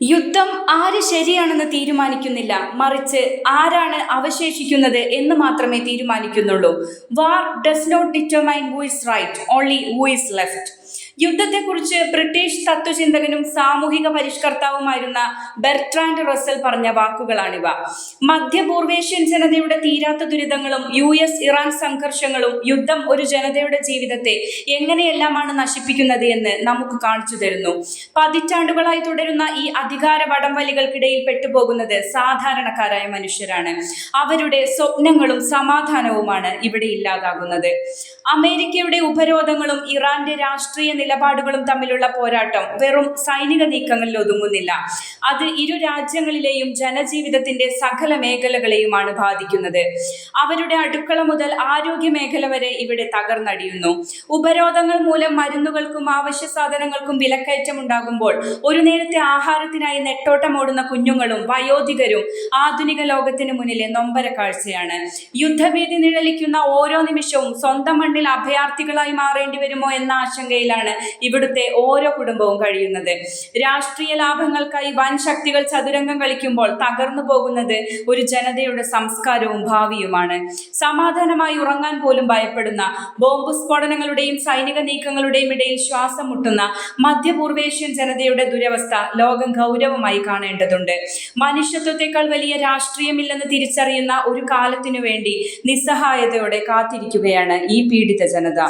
യുദ്ധം ആര് ശരിയാണെന്ന് തീരുമാനിക്കുന്നില്ല, മറിച്ച് ആരാണ് അവശേഷിക്കുന്നത് എന്ന് മാത്രമേ തീരുമാനിക്കുന്നുള്ളൂ. War does not determine who is right, only who is left. യുദ്ധത്തെക്കുറിച്ച് ബ്രിട്ടീഷ് തത്വചിന്തകനും സാമൂഹിക പരിഷ്കർത്താവുമായിരുന്ന ബെർട്രാൻഡ് റസ്സൽ പറഞ്ഞ വാക്കുകളാണിവ. മധ്യപൂർവേഷ്യൻ ജനതയുടെ തീരാത്ത ദുരിതങ്ങളും US-ഇറാൻ സംഘർഷങ്ങളും യുദ്ധം ഒരു ജനതയുടെ ജീവിതത്തെ എങ്ങനെയെല്ലാമാണ് നശിപ്പിക്കുന്നത് എന്ന് നമുക്ക് കാണിച്ചു തരുന്നു. പതിറ്റാണ്ടുകളായി തുടരുന്ന ഈ അധികാര വടംവലികൾക്കിടയിൽ പെട്ടുപോകുന്നത് സാധാരണക്കാരായ മനുഷ്യരാണ്. അവരുടെ സ്വപ്നങ്ങളും സമാധാനവുമാണ് ഇവിടെ ഇല്ലാതാകുന്നത്. അമേരിക്കയുടെ ഉപരോധങ്ങളും ഇറാന്റെ രാഷ്ട്രീയ നിലപാടുകളും തമ്മിലുള്ള പോരാട്ടം വെറും സൈനിക നീക്കങ്ങളിൽ ഒതുങ്ങുന്നില്ല. അത് ഇരു രാജ്യങ്ങളിലെയും ജനജീവിതത്തിന്റെ സകല മേഖലകളെയുമാണ് ബാധിക്കുന്നത്. അവരുടെ അടുക്കള മുതൽ ആരോഗ്യ മേഖല വരെ ഇവിടെ തകർന്നടിയുന്നു. ഉപരോധങ്ങൾ മൂലം മരുന്നുകൾക്കും അവശ്യ സാധനങ്ങൾക്കും വിലക്കയറ്റം ഉണ്ടാകുമ്പോൾ ഒരു നേരത്തെ ആഹാരത്തിനായി നെട്ടോട്ടമോടുന്ന കുഞ്ഞുങ്ങളും വയോധികരും ആധുനിക ലോകത്തിന് മുന്നിലെ നൊമ്പര കാഴ്ചയാണ്. യുദ്ധഭീതി നിഴലിക്കുന്ന ഓരോ നിമിഷവും സ്വന്തം മണ്ണിൽ അഭയാർത്ഥികളായി മാറേണ്ടി വരുമോ എന്ന ആശങ്കയിലാണ് ഇവിടുത്തെ ഓരോ കുടുംബവും കഴിയുന്നത്. രാഷ്ട്രീയ ലാഭങ്ങൾക്കായി വൻ ശക്തികൾ ചതുരംഗം കളിക്കുമ്പോൾ തകർന്നു പോകുന്നത് ഒരു ജനതയുടെ സംസ്കാരവും ഭാവിയുമാണ്. സമാധാനമായി ഉറങ്ങാൻ പോലും ഭയപ്പെടുന്ന, ബോംബ് സ്ഫോടനങ്ങളുടെയും സൈനിക നീക്കങ്ങളുടെയും ഇടയിൽ ശ്വാസം മുട്ടുന്ന മധ്യപൂർവേഷ്യൻ ജനതയുടെ ദുരവസ്ഥ ലോകം ഗൗരവമായി കാണേണ്ടതുണ്ട്. മനുഷ്യത്വത്തെക്കാൾ വലിയ രാഷ്ട്രീയമില്ലെന്ന് തിരിച്ചറിയുന്ന ഒരു കാലത്തിനു വേണ്ടി നിസ്സഹായതയോടെ കാത്തിരിക്കുകയാണ് ഈ പീഡിത ജനത.